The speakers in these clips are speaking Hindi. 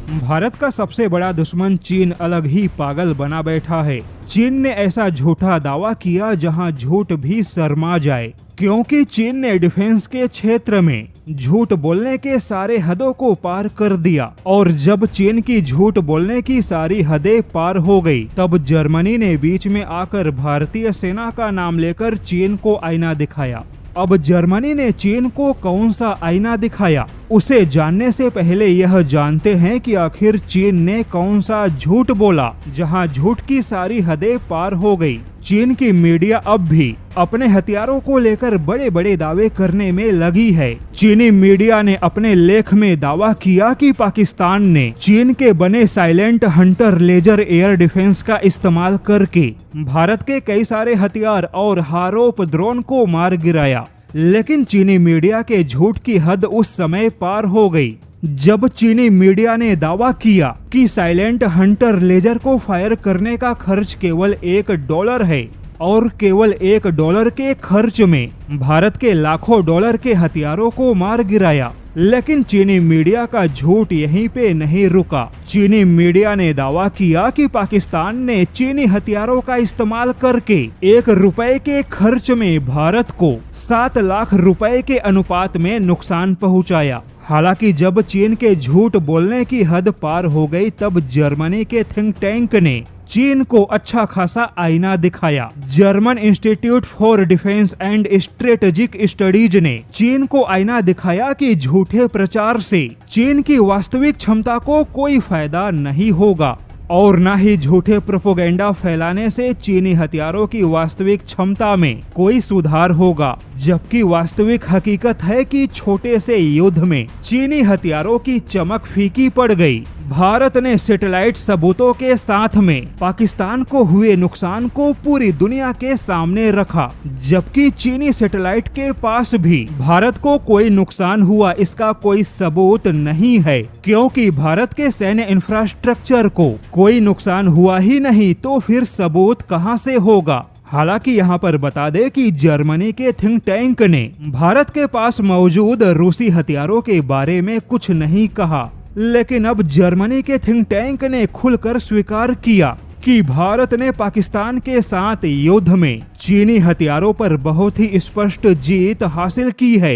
भारत का सबसे बड़ा दुश्मन चीन अलग ही पागल बना बैठा है। चीन ने ऐसा झूठा दावा किया जहां झूठ भी शर्मा जाए, क्योंकि चीन ने डिफेंस के क्षेत्र में झूठ बोलने के सारे हदों को पार कर दिया। और जब चीन की झूठ बोलने की सारी हदें पार हो गई, तब जर्मनी ने बीच में आकर भारतीय सेना का नाम लेकर चीन को आईना दिखाया। अब जर्मनी ने चीन को कौन सा आईना दिखाया, उसे जानने से पहले यह जानते हैं कि आखिर चीन ने कौन सा झूठ बोला जहां झूठ की सारी हदें पार हो गई। चीन की मीडिया अब भी अपने हथियारों को लेकर बड़े बड़े दावे करने में लगी है। चीनी मीडिया ने अपने लेख में दावा किया कि पाकिस्तान ने चीन के बने silent hunter laser air defence का इस्तेमाल करके भारत के कई सारे हथियार और हारोप ड्रोन को मार गिराया। लेकिन चीनी मीडिया के झूठ की हद उस समय पार हो गई जब चीनी मीडिया ने दावा किया कि साइलेंट हंटर लेजर को फायर करने का खर्च केवल $1 है और केवल $1 के खर्च में भारत के लाखों डॉलर के हथियारों को मार गिराया। लेकिन चीनी मीडिया का झूठ यहीं पे नहीं रुका। चीनी मीडिया ने दावा किया कि पाकिस्तान ने चीनी हथियारों का इस्तेमाल करके $1 के खर्च में भारत को 7 लाख रुपए के अनुपात में नुकसान पहुंचाया। हालांकि जब चीन के झूठ बोलने की हद पार हो गई, तब जर्मनी के थिंक टैंक ने चीन को अच्छा खासा आईना दिखाया। German institute for defence and strategic studies ने चीन को आईना दिखाया कि झूठे प्रचार से चीन की वास्तविक क्षमता को कोई फायदा नहीं होगा और न ही झूठे प्रोपेगेंडा फैलाने से चीनी हथियारों की वास्तविक क्षमता में कोई सुधार होगा। जबकि वास्तविक हकीकत है कि छोटे से युद्ध में चीनी हथियारों की चमक फीकी पड़ गई। भारत ने सैटेलाइट सबूतों के साथ में पाकिस्तान को हुए नुकसान को पूरी दुनिया के सामने रखा, जबकि चीनी सैटेलाइट के पास भी भारत को कोई नुकसान हुआ इसका कोई सबूत नहीं है, क्योंकि भारत के सैन्य इंफ्रास्ट्रक्चर को कोई नुकसान हुआ ही नहीं, तो फिर सबूत कहां से होगा। हालांकि यहाँ पर बता दे कि जर्मनी के थिंक टैंक ने भारत के पास मौजूद रूसी हथियारों के बारे में कुछ नहीं कहा, लेकिन अब जर्मनी के थिंक टैंक ने खुलकर स्वीकार किया कि भारत ने पाकिस्तान के साथ युद्ध में चीनी हथियारों पर बहुत ही स्पष्ट जीत हासिल की है।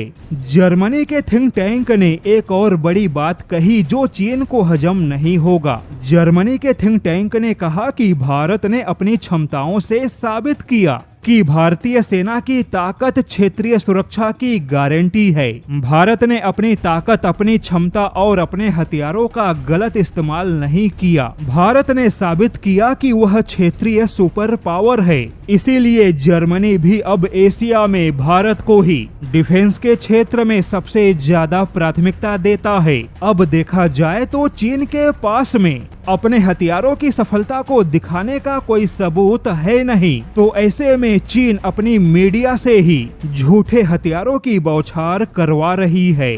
जर्मनी के थिंक टैंक ने एक और बड़ी बात कही जो चीन को हजम नहीं होगा। जर्मनी के थिंक टैंक ने कहा कि भारत ने अपनी क्षमताओं से साबित किया कि भारतीय सेना की ताकत क्षेत्रीय सुरक्षा की गारंटी है। भारत ने अपनी ताकत, अपनी क्षमता और अपने हथियारों का गलत इस्तेमाल नहीं किया। भारत ने साबित किया कि वह क्षेत्रीय सुपर पावर है। इसीलिए जर्मनी भी अब एशिया में भारत को ही डिफेंस के क्षेत्र में सबसे ज्यादा प्राथमिकता देता है। अब देखा जाए तो चीन के पास में अपने हथियारों की सफलता को दिखाने का कोई सबूत है नहीं, तो ऐसे में चीन अपनी मीडिया से ही झूठे हथियारों की बौछार करवा रही है।